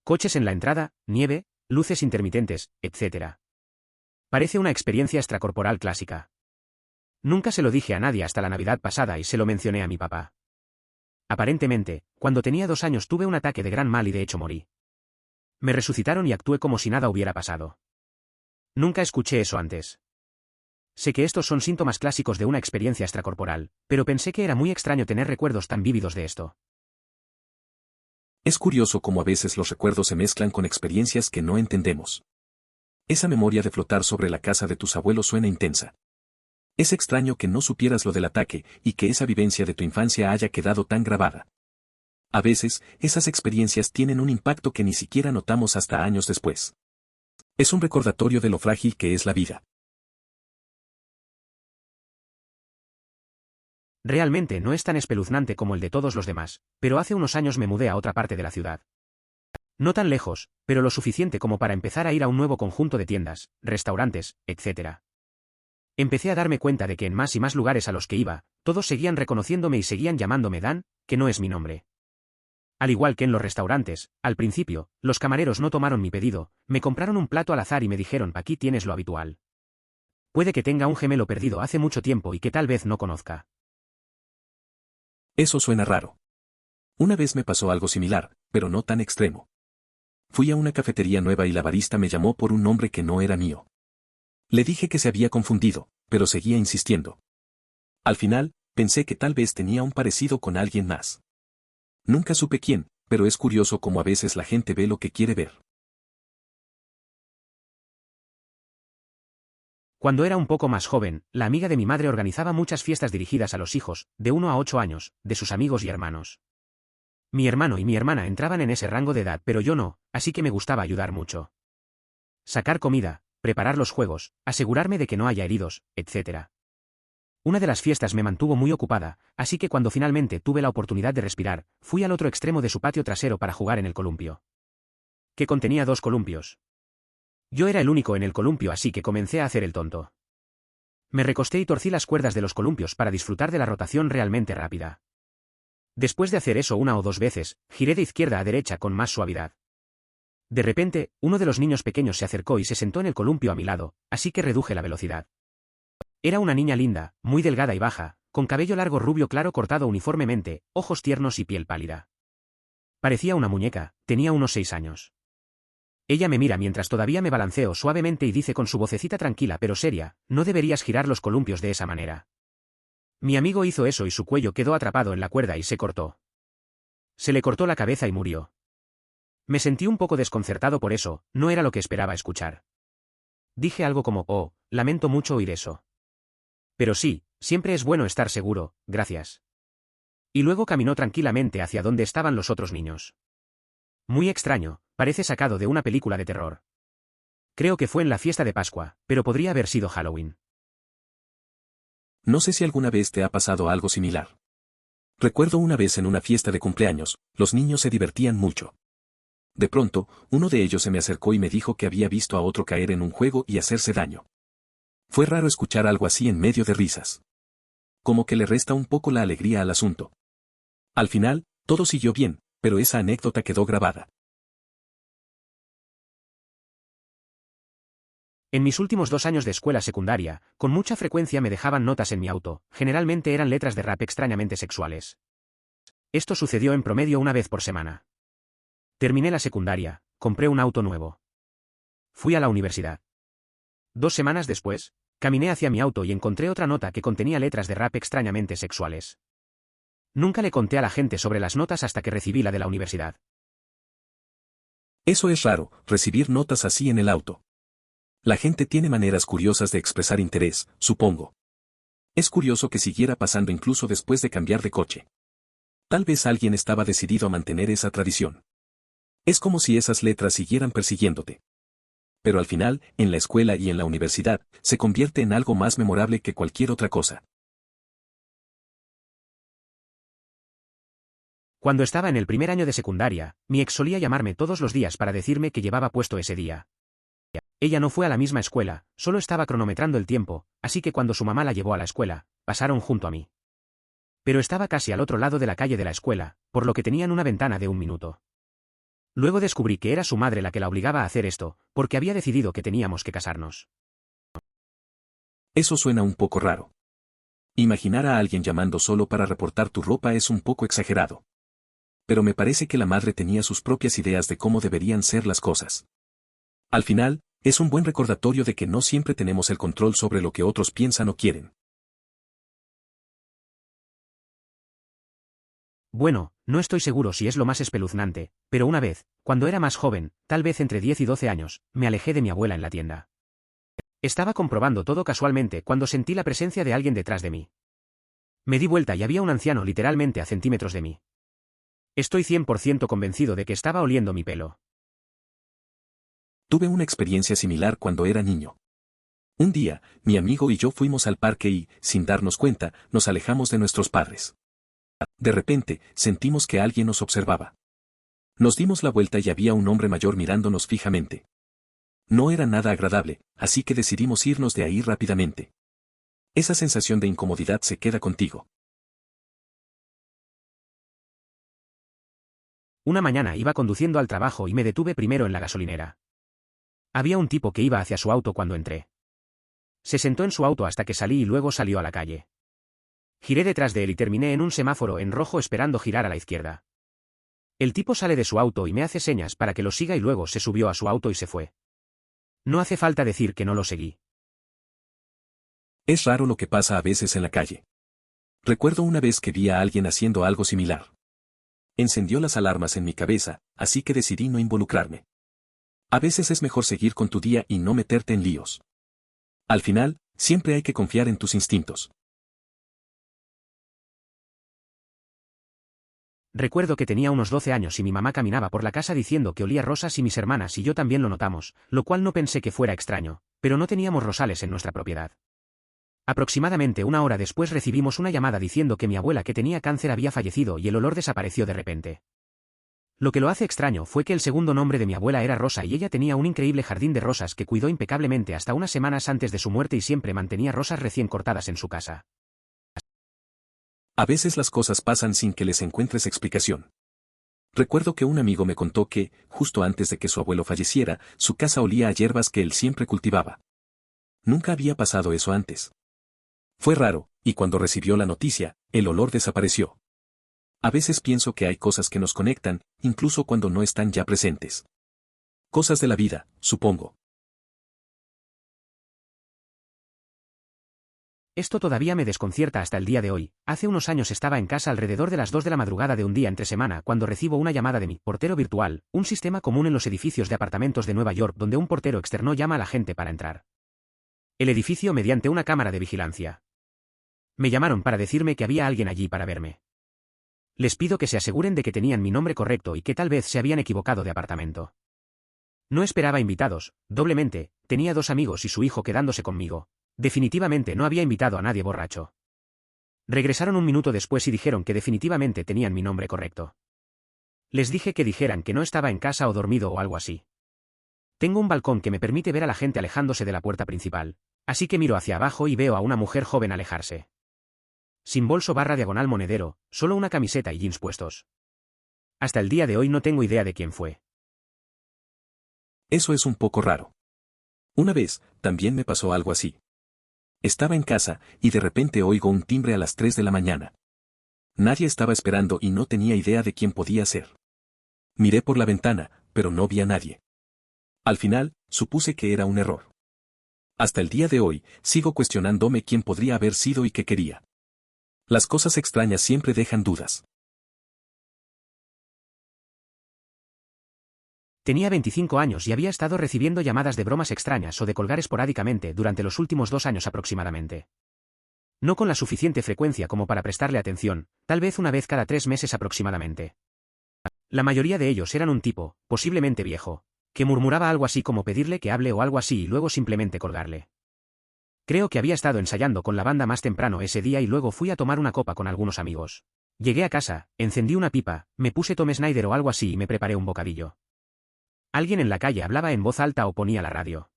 Coches en la entrada, nieve, luces intermitentes, etc. Parece una experiencia extracorporal clásica. Nunca se lo dije a nadie hasta la Navidad pasada y se lo mencioné a mi papá. Aparentemente, cuando tenía 2 años tuve un ataque de gran mal y de hecho morí. Me resucitaron y actué como si nada hubiera pasado. Nunca escuché eso antes. Sé que estos son síntomas clásicos de una experiencia extracorporal, pero pensé que era muy extraño tener recuerdos tan vívidos de esto. Es curioso cómo a veces los recuerdos se mezclan con experiencias que no entendemos. Esa memoria de flotar sobre la casa de tus abuelos suena intensa. Es extraño que no supieras lo del ataque y que esa vivencia de tu infancia haya quedado tan grabada. A veces, esas experiencias tienen un impacto que ni siquiera notamos hasta años después. Es un recordatorio de lo frágil que es la vida. Realmente no es tan espeluznante como el de todos los demás, pero hace unos años me mudé a otra parte de la ciudad. No tan lejos, pero lo suficiente como para empezar a ir a un nuevo conjunto de tiendas, restaurantes, etc. Empecé a darme cuenta de que en más y más lugares a los que iba, todos seguían reconociéndome y seguían llamándome Dan, que no es mi nombre. Al igual que en los restaurantes, al principio, los camareros no tomaron mi pedido, me compraron un plato al azar y me dijeron: aquí tienes lo habitual. Puede que tenga un gemelo perdido hace mucho tiempo y que tal vez no conozca. Eso suena raro. Una vez me pasó algo similar, pero no tan extremo. Fui a una cafetería nueva y la barista me llamó por un nombre que no era mío. Le dije que se había confundido, pero seguía insistiendo. Al final, pensé que tal vez tenía un parecido con alguien más. Nunca supe quién, pero es curioso cómo a veces la gente ve lo que quiere ver. Cuando era un poco más joven, la amiga de mi madre organizaba muchas fiestas dirigidas a los hijos, de 1 a 8 años, de sus amigos y hermanos. Mi hermano y mi hermana entraban en ese rango de edad, pero yo no, así que me gustaba ayudar mucho. Sacar comida, preparar los juegos, asegurarme de que no haya heridos, etc. Una de las fiestas me mantuvo muy ocupada, así que cuando finalmente tuve la oportunidad de respirar, fui al otro extremo de su patio trasero para jugar en el columpio. Que contenía 2 columpios. Yo era el único en el columpio, así que comencé a hacer el tonto. Me recosté y torcí las cuerdas de los columpios para disfrutar de la rotación realmente rápida. Después de hacer eso 1 o 2 veces, giré de izquierda a derecha con más suavidad. De repente, uno de los niños pequeños se acercó y se sentó en el columpio a mi lado, así que reduje la velocidad. Era una niña linda, muy delgada y baja, con cabello largo rubio claro cortado uniformemente, ojos tiernos y piel pálida. Parecía una muñeca, tenía unos 6 años. Ella me mira mientras todavía me balanceo suavemente y dice con su vocecita tranquila pero seria: no deberías girar los columpios de esa manera. Mi amigo hizo eso y su cuello quedó atrapado en la cuerda y se cortó. Se le cortó la cabeza y murió. Me sentí un poco desconcertado por eso, no era lo que esperaba escuchar. Dije algo como: oh, lamento mucho oír eso. Pero sí, siempre es bueno estar seguro, gracias. Y luego caminó tranquilamente hacia donde estaban los otros niños. Muy extraño, parece sacado de una película de terror. Creo que fue en la fiesta de Pascua, pero podría haber sido Halloween. No sé si alguna vez te ha pasado algo similar. Recuerdo una vez en una fiesta de cumpleaños, los niños se divertían mucho. De pronto, uno de ellos se me acercó y me dijo que había visto a otro caer en un juego y hacerse daño. Fue raro escuchar algo así en medio de risas. Como que le resta un poco la alegría al asunto. Al final, todo siguió bien, pero esa anécdota quedó grabada. En mis últimos 2 años de escuela secundaria, con mucha frecuencia me dejaban notas en mi auto, generalmente eran letras de rap extrañamente sexuales. Esto sucedió en promedio 1 vez por semana. Terminé la secundaria, compré un auto nuevo. Fui a la universidad. 2 semanas después, caminé hacia mi auto y encontré otra nota que contenía letras de rap extrañamente sexuales. Nunca le conté a la gente sobre las notas hasta que recibí la de la universidad. Eso es raro, recibir notas así en el auto. La gente tiene maneras curiosas de expresar interés, supongo. Es curioso que siguiera pasando incluso después de cambiar de coche. Tal vez alguien estaba decidido a mantener esa tradición. Es como si esas letras siguieran persiguiéndote. Pero al final, en la escuela y en la universidad, se convierte en algo más memorable que cualquier otra cosa. Cuando estaba en el primer año de secundaria, mi ex solía llamarme todos los días para decirme que llevaba puesto ese día. Ella no fue a la misma escuela, solo estaba cronometrando el tiempo, así que cuando su mamá la llevó a la escuela, pasaron junto a mí. Pero estaba casi al otro lado de la calle de la escuela, por lo que tenían una ventana de 1 minuto. Luego descubrí que era su madre la que la obligaba a hacer esto, porque había decidido que teníamos que casarnos. Eso suena un poco raro. Imaginar a alguien llamando solo para reportar tu ropa es un poco exagerado. Pero me parece que la madre tenía sus propias ideas de cómo deberían ser las cosas. Al final, es un buen recordatorio de que no siempre tenemos el control sobre lo que otros piensan o quieren. Bueno, no estoy seguro si es lo más espeluznante, pero una vez, cuando era más joven, tal vez entre 10 y 12 años, me alejé de mi abuela en la tienda. Estaba comprobando todo casualmente cuando sentí la presencia de alguien detrás de mí. Me di vuelta y había un anciano literalmente a centímetros de mí. Estoy 100% convencido de que estaba oliendo mi pelo. Tuve una experiencia similar cuando era niño. Un día, mi amigo y yo fuimos al parque y, sin darnos cuenta, nos alejamos de nuestros padres. De repente, sentimos que alguien nos observaba. Nos dimos la vuelta y había un hombre mayor mirándonos fijamente. No era nada agradable, así que decidimos irnos de ahí rápidamente. Esa sensación de incomodidad se queda contigo. Una mañana iba conduciendo al trabajo y me detuve primero en la gasolinera. Había un tipo que iba hacia su auto cuando entré. Se sentó en su auto hasta que salí y luego salió a la calle. Giré detrás de él y terminé en un semáforo en rojo esperando girar a la izquierda. El tipo sale de su auto y me hace señas para que lo siga y luego se subió a su auto y se fue. No hace falta decir que no lo seguí. Es raro lo que pasa a veces en la calle. Recuerdo una vez que vi a alguien haciendo algo similar. Encendió las alarmas en mi cabeza, así que decidí no involucrarme. A veces es mejor seguir con tu día y no meterte en líos. Al final, siempre hay que confiar en tus instintos. Recuerdo que tenía unos 12 años y mi mamá caminaba por la casa diciendo que olía rosas y mis hermanas y yo también lo notamos, lo cual no pensé que fuera extraño, pero no teníamos rosales en nuestra propiedad. Aproximadamente una hora después recibimos una llamada diciendo que mi abuela que tenía cáncer había fallecido y el olor desapareció de repente. Lo que lo hace extraño fue que el segundo nombre de mi abuela era Rosa y ella tenía un increíble jardín de rosas que cuidó impecablemente hasta unas semanas antes de su muerte y siempre mantenía rosas recién cortadas en su casa. A veces las cosas pasan sin que les encuentres explicación. Recuerdo que un amigo me contó que, justo antes de que su abuelo falleciera, su casa olía a hierbas que él siempre cultivaba. Nunca había pasado eso antes. Fue raro, y cuando recibió la noticia, el olor desapareció. A veces pienso que hay cosas que nos conectan, incluso cuando no están ya presentes. Cosas de la vida, supongo. Esto todavía me desconcierta hasta el día de hoy. Hace unos años estaba en casa alrededor de las 2 de la madrugada de un día entre semana cuando recibo una llamada de mi portero virtual, un sistema común en los edificios de apartamentos de Nueva York donde un portero externo llama a la gente para entrar. El edificio mediante una cámara de vigilancia. Me llamaron para decirme que había alguien allí para verme. Les pido que se aseguren de que tenían mi nombre correcto y que tal vez se habían equivocado de apartamento. No esperaba invitados, doblemente, tenía 2 amigos y su hijo quedándose conmigo. Definitivamente no había invitado a nadie borracho. Regresaron un minuto después y dijeron que definitivamente tenían mi nombre correcto. Les dije que dijeran que no estaba en casa o dormido o algo así. Tengo un balcón que me permite ver a la gente alejándose de la puerta principal, así que miro hacia abajo y veo a una mujer joven alejarse. Sin bolso / diagonal monedero, solo una camiseta y jeans puestos. Hasta el día de hoy no tengo idea de quién fue. Eso es un poco raro. Una vez, también me pasó algo así. Estaba en casa, y de repente oigo un timbre a las 3 de la mañana. Nadie estaba esperando y no tenía idea de quién podía ser. Miré por la ventana, pero no vi a nadie. Al final, supuse que era un error. Hasta el día de hoy, sigo cuestionándome quién podría haber sido y qué quería. Las cosas extrañas siempre dejan dudas. Tenía 25 años y había estado recibiendo llamadas de bromas extrañas o de colgar esporádicamente durante los últimos 2 años aproximadamente. No con la suficiente frecuencia como para prestarle atención, tal vez una vez cada 3 meses aproximadamente. La mayoría de ellos eran un tipo, posiblemente viejo, que murmuraba algo así como pedirle que hable o algo así y luego simplemente colgarle. Creo que había estado ensayando con la banda más temprano ese día y luego fui a tomar una copa con algunos amigos. Llegué a casa, encendí una pipa, me puse Tom Snyder o algo así y me preparé un bocadillo. Alguien en la calle hablaba en voz alta o ponía la radio.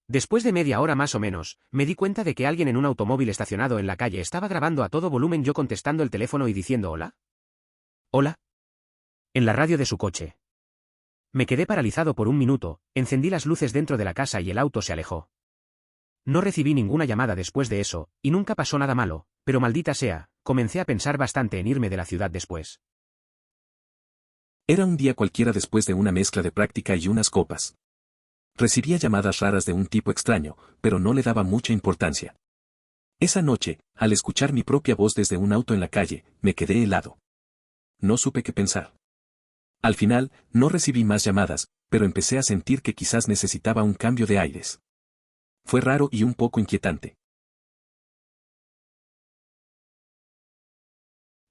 Después de media hora más o menos, me di cuenta de que alguien en un automóvil estacionado en la calle estaba grabando a todo volumen yo contestando el teléfono y diciendo hola. ¿Hola? En la radio de su coche. Me quedé paralizado por un minuto, encendí las luces dentro de la casa y el auto se alejó. No recibí ninguna llamada después de eso, y nunca pasó nada malo, pero maldita sea, comencé a pensar bastante en irme de la ciudad después. Era un día cualquiera después de una mezcla de práctica y unas copas. Recibía llamadas raras de un tipo extraño, pero no le daba mucha importancia. Esa noche, al escuchar mi propia voz desde un auto en la calle, me quedé helado. No supe qué pensar. Al final, no recibí más llamadas, pero empecé a sentir que quizás necesitaba un cambio de aires. Fue raro y un poco inquietante.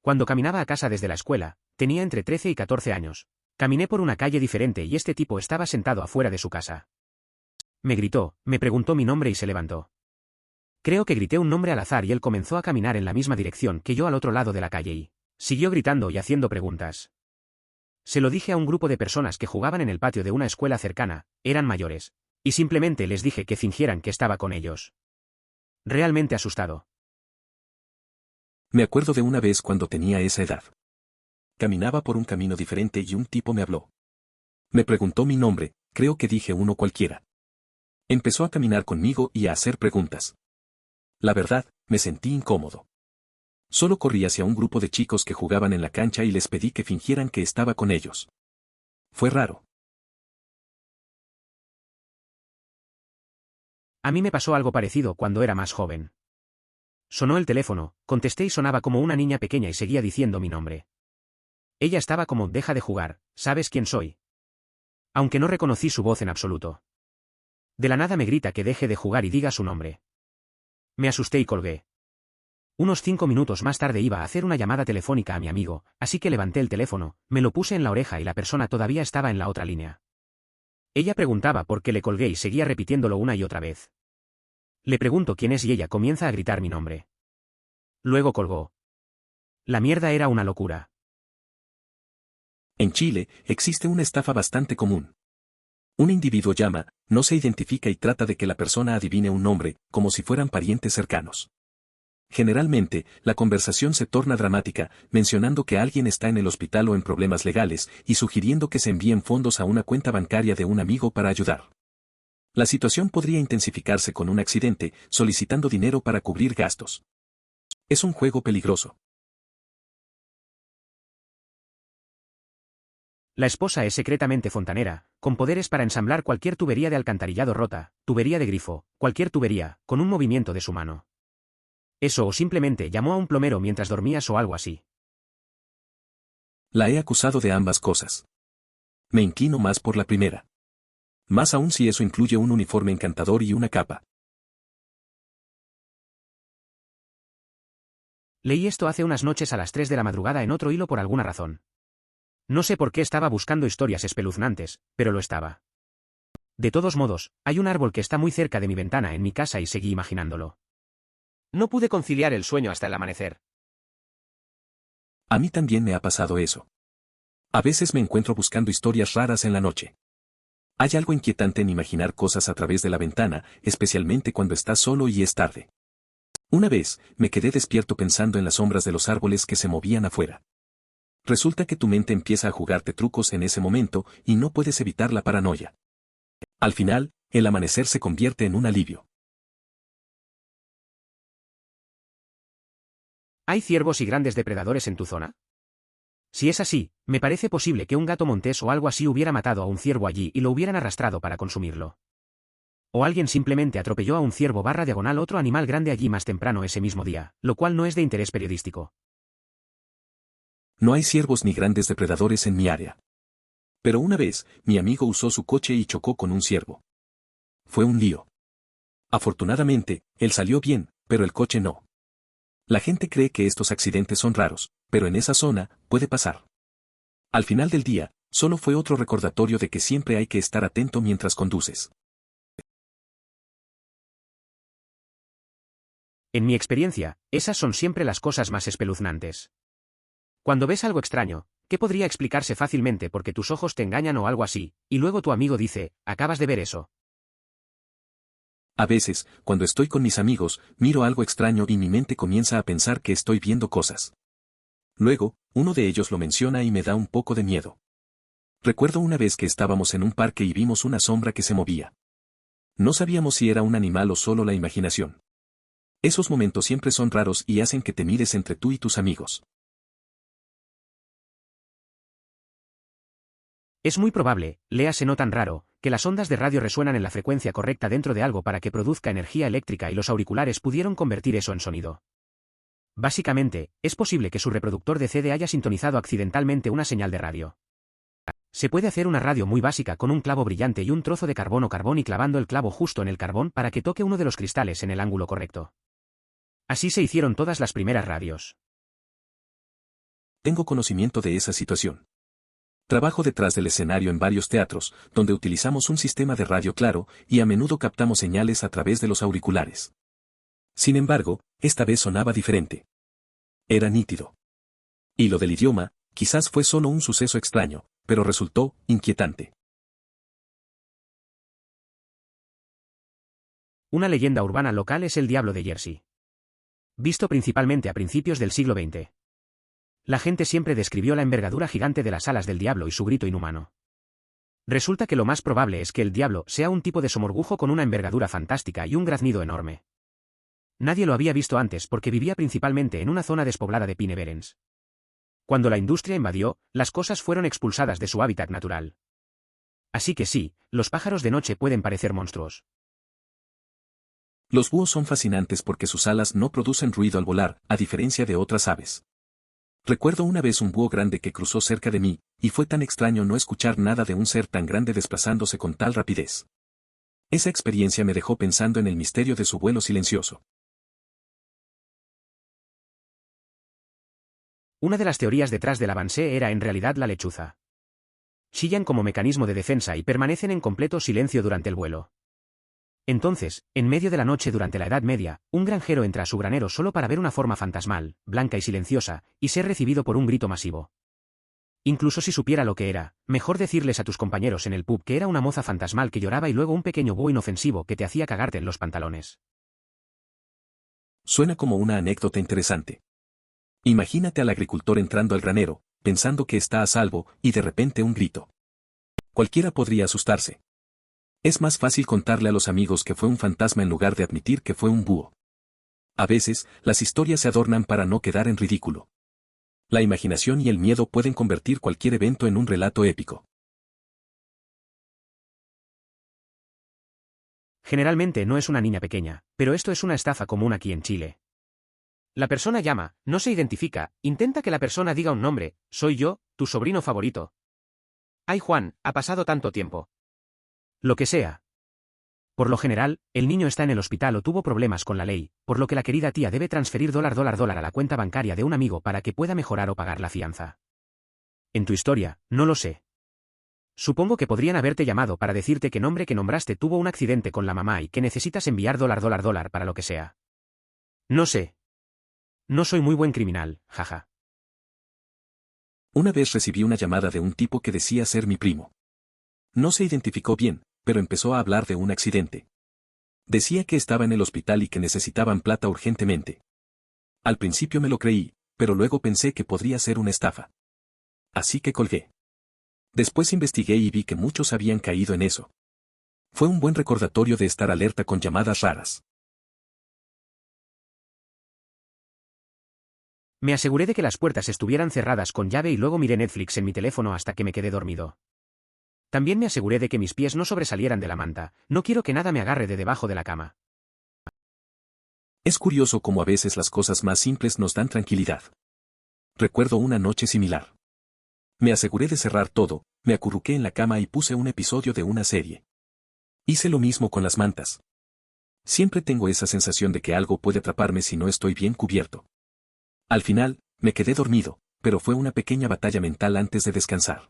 Cuando caminaba a casa desde la escuela, tenía entre 13 y 14 años. Caminé por una calle diferente y este tipo estaba sentado afuera de su casa. Me gritó, me preguntó mi nombre y se levantó. Creo que grité un nombre al azar y él comenzó a caminar en la misma dirección que yo al otro lado de la calle y siguió gritando y haciendo preguntas. Se lo dije a un grupo de personas que jugaban en el patio de una escuela cercana, eran mayores, y simplemente les dije que fingieran que estaba con ellos. Realmente asustado. Me acuerdo de una vez cuando tenía esa edad. caminaba por un camino diferente y un tipo me habló. Me preguntó mi nombre, creo que dije uno cualquiera. Empezó a caminar conmigo y a hacer preguntas. La verdad, me sentí incómodo. Solo corrí hacia un grupo de chicos que jugaban en la cancha y les pedí que fingieran que estaba con ellos. Fue raro. A mí me pasó algo parecido cuando era más joven. Sonó el teléfono, contesté y sonaba como una niña pequeña y seguía diciendo mi nombre. Ella estaba como, deja de jugar, ¿sabes quién soy? Aunque no reconocí su voz en absoluto. De la nada me grita que deje de jugar y diga su nombre. Me asusté y colgué. Unos 5 minutos más tarde iba a hacer una llamada telefónica a mi amigo, así que levanté el teléfono, me lo puse en la oreja y la persona todavía estaba en la otra línea. Ella preguntaba por qué le colgué y seguía repitiéndolo una y otra vez. Le pregunto quién es y ella comienza a gritar mi nombre. Luego colgó. La mierda era una locura. En Chile, existe una estafa bastante común. Un individuo llama, no se identifica y trata de que la persona adivine un nombre, como si fueran parientes cercanos. Generalmente, la conversación se torna dramática, mencionando que alguien está en el hospital o en problemas legales, y sugiriendo que se envíen fondos a una cuenta bancaria de un amigo para ayudar. La situación podría intensificarse con un accidente, solicitando dinero para cubrir gastos. Es un juego peligroso. La esposa es secretamente fontanera, con poderes para ensamblar cualquier tubería de alcantarillado rota, tubería de grifo, cualquier tubería, con un movimiento de su mano. Eso o simplemente llamó a un plomero mientras dormías o algo así. La he acusado de ambas cosas. Me inclino más por la primera. Más aún si eso incluye un uniforme encantador y una capa. Leí esto hace unas noches a las 3 de la madrugada en otro hilo por alguna razón. No sé por qué estaba buscando historias espeluznantes, pero lo estaba. De todos modos, hay un árbol que está muy cerca de mi ventana en mi casa y seguí imaginándolo. No pude conciliar el sueño hasta el amanecer. A mí también me ha pasado eso. A veces me encuentro buscando historias raras en la noche. Hay algo inquietante en imaginar cosas a través de la ventana, especialmente cuando estás solo y es tarde. Una vez, me quedé despierto pensando en las sombras de los árboles que se movían afuera. Resulta que tu mente empieza a jugarte trucos en ese momento y no puedes evitar la paranoia. Al final, el amanecer se convierte en un alivio. ¿Hay ciervos y grandes depredadores en tu zona? Si es así, me parece posible que un gato montés o algo así hubiera matado a un ciervo allí y lo hubieran arrastrado para consumirlo. O alguien simplemente atropelló a un ciervo / otro animal grande allí más temprano ese mismo día, lo cual no es de interés periodístico. No hay ciervos ni grandes depredadores en mi área. Pero una vez, mi amigo usó su coche y chocó con un ciervo. Fue un lío. Afortunadamente, él salió bien, pero el coche no. La gente cree que estos accidentes son raros, pero en esa zona, puede pasar. Al final del día, solo fue otro recordatorio de que siempre hay que estar atento mientras conduces. En mi experiencia, esas son siempre las cosas más espeluznantes. Cuando ves algo extraño, que podría explicarse fácilmente porque tus ojos te engañan o algo así, y luego tu amigo dice, acabas de ver eso. A veces, cuando estoy con mis amigos, miro algo extraño y mi mente comienza a pensar que estoy viendo cosas. Luego, uno de ellos lo menciona y me da un poco de miedo. Recuerdo una vez que estábamos en un parque y vimos una sombra que se movía. No sabíamos si era un animal o solo la imaginación. Esos momentos siempre son raros y hacen que te mires entre tú y tus amigos. Es muy probable, léase no tan raro, que las ondas de radio resuenan en la frecuencia correcta dentro de algo para que produzca energía eléctrica y los auriculares pudieron convertir eso en sonido. Básicamente, es posible que su reproductor de CD haya sintonizado accidentalmente una señal de radio. Se puede hacer una radio muy básica con un clavo brillante y un trozo de carbón o carbón y clavando el clavo justo en el carbón para que toque uno de los cristales en el ángulo correcto. Así se hicieron todas las primeras radios. Tengo conocimiento de esa situación. Trabajo detrás del escenario en varios teatros, donde utilizamos un sistema de radio claro, y a menudo captamos señales a través de los auriculares. Sin embargo, esta vez sonaba diferente. Era nítido. Y lo del idioma, quizás fue solo un suceso extraño, pero resultó inquietante. Una leyenda urbana local es el Diablo de Jersey. Visto principalmente a principios del siglo XX. La gente siempre describió la envergadura gigante de las alas del diablo y su grito inhumano. Resulta que lo más probable es que el diablo sea un tipo de somorgujo con una envergadura fantástica y un graznido enorme. Nadie lo había visto antes porque vivía principalmente en una zona despoblada de Pineverens. Cuando la industria invadió, las cosas fueron expulsadas de su hábitat natural. Así que sí, los pájaros de noche pueden parecer monstruos. Los búhos son fascinantes porque sus alas no producen ruido al volar, a diferencia de otras aves. Recuerdo una vez un búho grande que cruzó cerca de mí, y fue tan extraño no escuchar nada de un ser tan grande desplazándose con tal rapidez. Esa experiencia me dejó pensando en el misterio de su vuelo silencioso. Una de las teorías detrás del avancé era en realidad la lechuza. Chillan como mecanismo de defensa y permanecen en completo silencio durante el vuelo. Entonces, en medio de la noche durante la Edad Media, un granjero entra a su granero solo para ver una forma fantasmal, blanca y silenciosa, y ser recibido por un grito masivo. Incluso si supiera lo que era, mejor decirles a tus compañeros en el pub que era una moza fantasmal que lloraba y luego un pequeño búho inofensivo que te hacía cagarte en los pantalones. Suena como una anécdota interesante. Imagínate al agricultor entrando al granero, pensando que está a salvo, y de repente un grito. Cualquiera podría asustarse. Es más fácil contarle a los amigos que fue un fantasma en lugar de admitir que fue un búho. A veces, las historias se adornan para no quedar en ridículo. La imaginación y el miedo pueden convertir cualquier evento en un relato épico. Generalmente no es una niña pequeña, pero esto es una estafa común aquí en Chile. La persona llama, no se identifica, intenta que la persona diga un nombre, soy yo, tu sobrino favorito. Ay Juan, ha pasado tanto tiempo. Lo que sea. Por lo general, el niño está en el hospital o tuvo problemas con la ley, por lo que la querida tía debe transferir $$ a la cuenta bancaria de un amigo para que pueda mejorar o pagar la fianza. En tu historia, no lo sé. Supongo que podrían haberte llamado para decirte que nombre que nombraste tuvo un accidente con la mamá y que necesitas enviar $$ para lo que sea. No sé. No soy muy buen criminal, jaja. Una vez recibí una llamada de un tipo que decía ser mi primo. No se identificó bien, pero empezó a hablar de un accidente. Decía que estaba en el hospital y que necesitaban plata urgentemente. Al principio me lo creí, pero luego pensé que podría ser una estafa. Así que colgué. Después investigué y vi que muchos habían caído en eso. Fue un buen recordatorio de estar alerta con llamadas raras. Me aseguré de que las puertas estuvieran cerradas con llave y luego miré Netflix en mi teléfono hasta que me quedé dormido. También me aseguré de que mis pies no sobresalieran de la manta, no quiero que nada me agarre de debajo de la cama. Es curioso cómo a veces las cosas más simples nos dan tranquilidad. Recuerdo una noche similar. Me aseguré de cerrar todo, me acurruqué en la cama y puse un episodio de una serie. Hice lo mismo con las mantas. Siempre tengo esa sensación de que algo puede atraparme si no estoy bien cubierto. Al final, me quedé dormido, pero fue una pequeña batalla mental antes de descansar.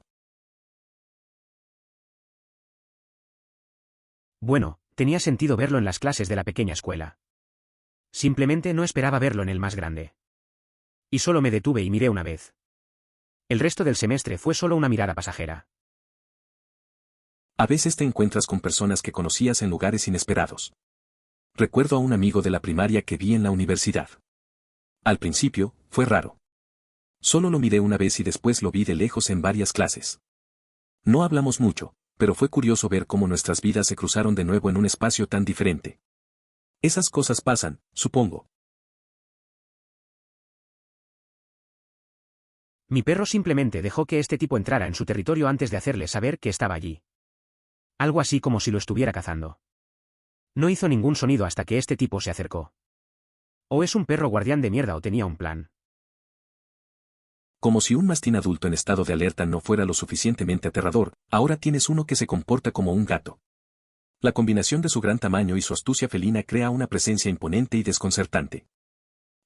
Bueno, tenía sentido verlo en las clases de la pequeña escuela. Simplemente no esperaba verlo en el más grande. Y solo me detuve y miré una vez. El resto del semestre fue solo una mirada pasajera. A veces te encuentras con personas que conocías en lugares inesperados. Recuerdo a un amigo de la primaria que vi en la universidad. Al principio, fue raro. Solo lo miré una vez y después lo vi de lejos en varias clases. No hablamos mucho, pero fue curioso ver cómo nuestras vidas se cruzaron de nuevo en un espacio tan diferente. Esas cosas pasan, supongo. Mi perro simplemente dejó que este tipo entrara en su territorio antes de hacerle saber que estaba allí. Algo así como si lo estuviera cazando. No hizo ningún sonido hasta que este tipo se acercó. O es un perro guardián de mierda o tenía un plan. Como si un mastín adulto en estado de alerta no fuera lo suficientemente aterrador, ahora tienes uno que se comporta como un gato. La combinación de su gran tamaño y su astucia felina crea una presencia imponente y desconcertante.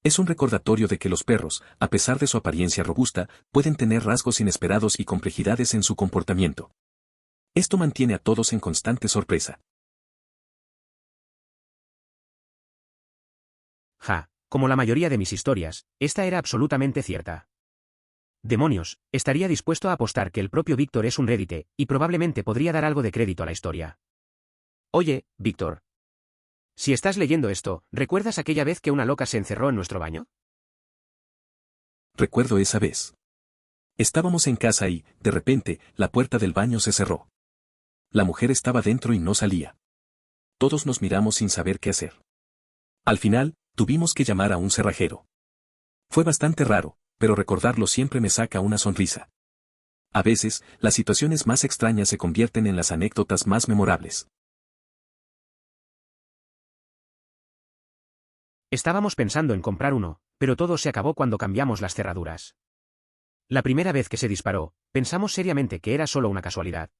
Es un recordatorio de que los perros, a pesar de su apariencia robusta, pueden tener rasgos inesperados y complejidades en su comportamiento. Esto mantiene a todos en constante sorpresa. Ja, como la mayoría de mis historias, esta era absolutamente cierta. Demonios, estaría dispuesto a apostar que el propio Víctor es un rédite, y probablemente podría dar algo de crédito a la historia. Oye, Víctor. Si estás leyendo esto, ¿recuerdas aquella vez que una loca se encerró en nuestro baño? Recuerdo esa vez. Estábamos en casa y, de repente, la puerta del baño se cerró. La mujer estaba dentro y no salía. Todos nos miramos sin saber qué hacer. Al final, tuvimos que llamar a un cerrajero. Fue bastante raro, pero recordarlo siempre me saca una sonrisa. A veces, las situaciones más extrañas se convierten en las anécdotas más memorables. Estábamos pensando en comprar uno, pero todo se acabó cuando cambiamos las cerraduras. La primera vez que se disparó, pensamos seriamente que era solo una casualidad.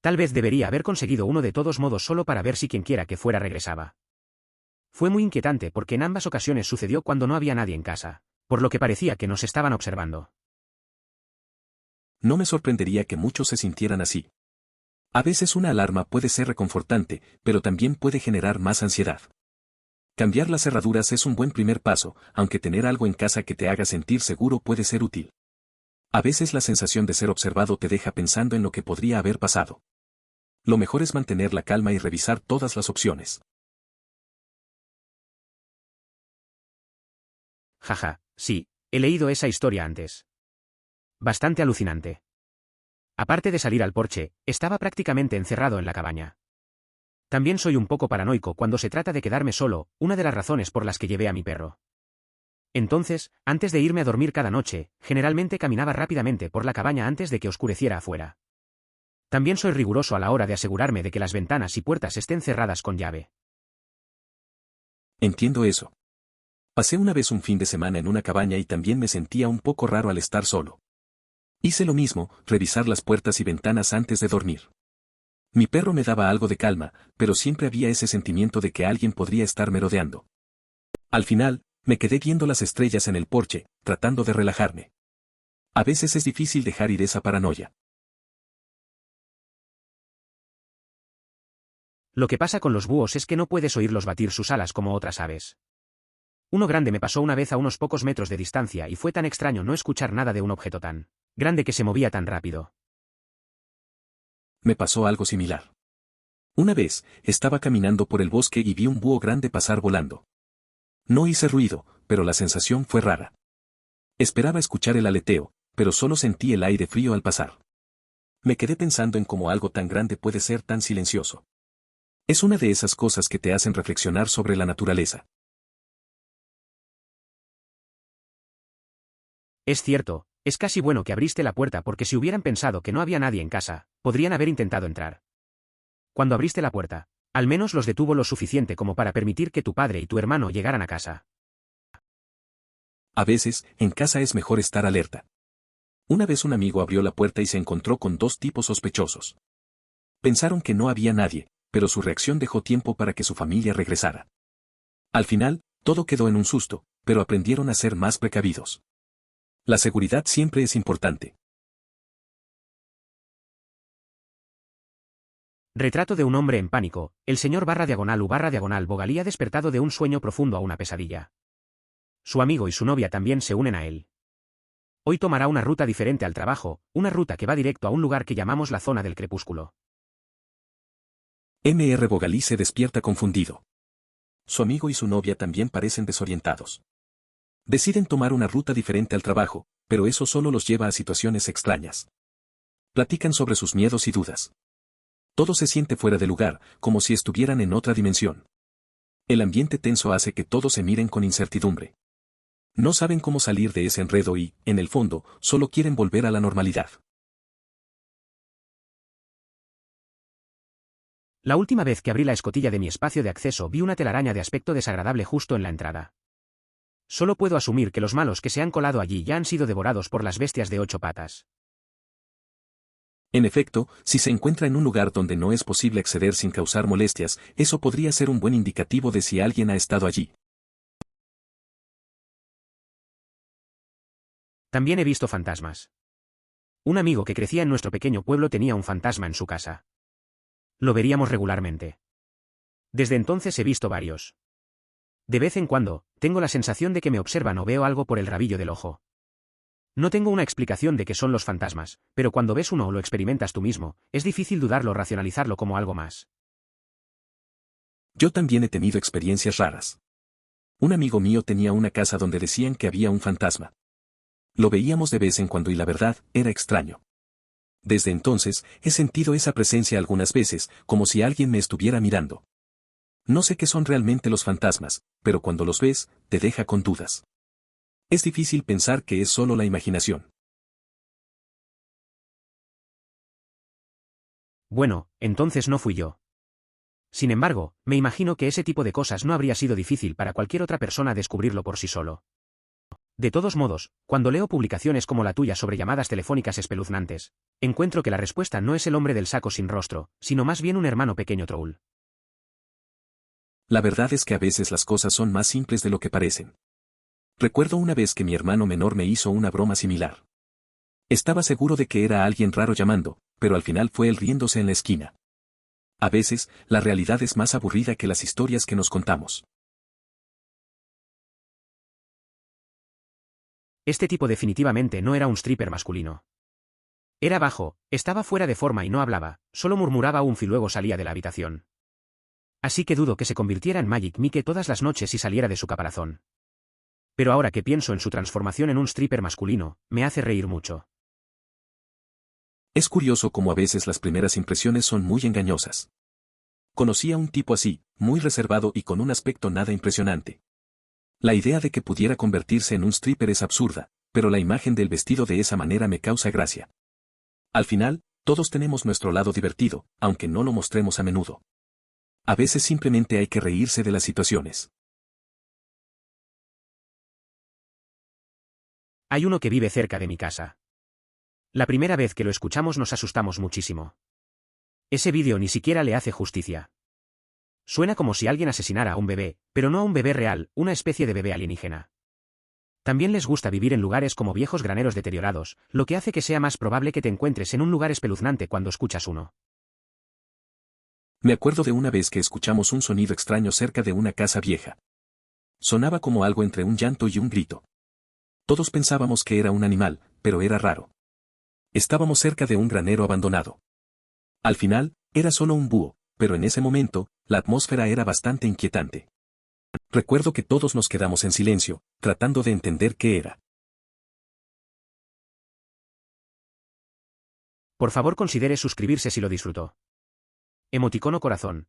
Tal vez debería haber conseguido uno de todos modos solo para ver si quienquiera que fuera regresaba. Fue muy inquietante porque en ambas ocasiones sucedió cuando no había nadie en casa, por lo que parecía que nos estaban observando. No me sorprendería que muchos se sintieran así. A veces una alarma puede ser reconfortante, pero también puede generar más ansiedad. Cambiar las cerraduras es un buen primer paso, aunque tener algo en casa que te haga sentir seguro puede ser útil. A veces la sensación de ser observado te deja pensando en lo que podría haber pasado. Lo mejor es mantener la calma y revisar todas las opciones. Jaja, sí, he leído esa historia antes. Bastante alucinante. Aparte de salir al porche, estaba prácticamente encerrado en la cabaña. También soy un poco paranoico cuando se trata de quedarme solo, una de las razones por las que llevé a mi perro. Entonces, antes de irme a dormir cada noche, generalmente caminaba rápidamente por la cabaña antes de que oscureciera afuera. También soy riguroso a la hora de asegurarme de que las ventanas y puertas estén cerradas con llave. Entiendo eso. Pasé una vez un fin de semana en una cabaña y también me sentía un poco raro al estar solo. Hice lo mismo, revisar las puertas y ventanas antes de dormir. Mi perro me daba algo de calma, pero siempre había ese sentimiento de que alguien podría estar merodeando. Al final, me quedé viendo las estrellas en el porche, tratando de relajarme. A veces es difícil dejar ir esa paranoia. Lo que pasa con los búhos es que no puedes oírlos batir sus alas como otras aves. Uno grande me pasó una vez a unos pocos metros de distancia y fue tan extraño no escuchar nada de un objeto tan grande que se movía tan rápido. Me pasó algo similar. Una vez, estaba caminando por el bosque y vi un búho grande pasar volando. No hice ruido, pero la sensación fue rara. Esperaba escuchar el aleteo, pero solo sentí el aire frío al pasar. Me quedé pensando en cómo algo tan grande puede ser tan silencioso. Es una de esas cosas que te hacen reflexionar sobre la naturaleza. Es cierto, es casi bueno que abriste la puerta porque si hubieran pensado que no había nadie en casa, podrían haber intentado entrar. Cuando abriste la puerta, al menos los detuvo lo suficiente como para permitir que tu padre y tu hermano llegaran a casa. A veces, en casa es mejor estar alerta. Una vez un amigo abrió la puerta y se encontró con dos tipos sospechosos. Pensaron que no había nadie, pero su reacción dejó tiempo para que su familia regresara. Al final, todo quedó en un susto, pero aprendieron a ser más precavidos. La seguridad siempre es importante. Retrato de un hombre en pánico, el señor /U/diagonal Bogalí ha despertado de un sueño profundo a una pesadilla. Su amigo y su novia también se unen a él. Hoy tomará una ruta diferente al trabajo, una ruta que va directo a un lugar que llamamos la zona del crepúsculo. Mr. Bogalí se despierta confundido. Su amigo y su novia también parecen desorientados. Deciden tomar una ruta diferente al trabajo, pero eso solo los lleva a situaciones extrañas. Platican sobre sus miedos y dudas. Todo se siente fuera de lugar, como si estuvieran en otra dimensión. El ambiente tenso hace que todos se miren con incertidumbre. No saben cómo salir de ese enredo y, en el fondo, solo quieren volver a la normalidad. La última vez que abrí la escotilla de mi espacio de acceso vi una telaraña de aspecto desagradable justo en la entrada. Solo puedo asumir que los malos que se han colado allí ya han sido devorados por las bestias de 8 patas. En efecto, si se encuentra en un lugar donde no es posible acceder sin causar molestias, eso podría ser un buen indicativo de si alguien ha estado allí. También he visto fantasmas. Un amigo que crecía en nuestro pequeño pueblo tenía un fantasma en su casa. Lo veríamos regularmente. Desde entonces he visto varios. De vez en cuando, tengo la sensación de que me observan o veo algo por el rabillo del ojo. No tengo una explicación de qué son los fantasmas, pero cuando ves uno o lo experimentas tú mismo, es difícil dudarlo o racionalizarlo como algo más. Yo también he tenido experiencias raras. Un amigo mío tenía una casa donde decían que había un fantasma. Lo veíamos de vez en cuando y la verdad, era extraño. Desde entonces, he sentido esa presencia algunas veces, como si alguien me estuviera mirando. No sé qué son realmente los fantasmas, pero cuando los ves, te deja con dudas. Es difícil pensar que es solo la imaginación. Bueno, entonces no fui yo. Sin embargo, me imagino que ese tipo de cosas no habría sido difícil para cualquier otra persona descubrirlo por sí solo. De todos modos, cuando leo publicaciones como la tuya sobre llamadas telefónicas espeluznantes, encuentro que la respuesta no es el hombre del saco sin rostro, sino más bien un hermano pequeño troll. La verdad es que a veces las cosas son más simples de lo que parecen. Recuerdo una vez que mi hermano menor me hizo una broma similar. Estaba seguro de que era alguien raro llamando, pero al final fue él riéndose en la esquina. A veces, la realidad es más aburrida que las historias que nos contamos. Este tipo definitivamente no era un stripper masculino. Era bajo, estaba fuera de forma y no hablaba, solo murmuraba y luego salía de la habitación. Así que dudo que se convirtiera en Magic Mike todas las noches y saliera de su caparazón. Pero ahora que pienso en su transformación en un stripper masculino, me hace reír mucho. Es curioso cómo a veces las primeras impresiones son muy engañosas. Conocí a un tipo así, muy reservado y con un aspecto nada impresionante. La idea de que pudiera convertirse en un stripper es absurda, pero la imagen del vestido de esa manera me causa gracia. Al final, todos tenemos nuestro lado divertido, aunque no lo mostremos a menudo. A veces simplemente hay que reírse de las situaciones. Hay uno que vive cerca de mi casa. La primera vez que lo escuchamos nos asustamos muchísimo. Ese vídeo ni siquiera le hace justicia. Suena como si alguien asesinara a un bebé, pero no a un bebé real, una especie de bebé alienígena. También les gusta vivir en lugares como viejos graneros deteriorados, lo que hace que sea más probable que te encuentres en un lugar espeluznante cuando escuchas uno. Me acuerdo de una vez que escuchamos un sonido extraño cerca de una casa vieja. Sonaba como algo entre un llanto y un grito. Todos pensábamos que era un animal, pero era raro. Estábamos cerca de un granero abandonado. Al final, era solo un búho, pero en ese momento, la atmósfera era bastante inquietante. Recuerdo que todos nos quedamos en silencio, tratando de entender qué era. Por favor considere suscribirse si lo disfrutó. Emoticono corazón.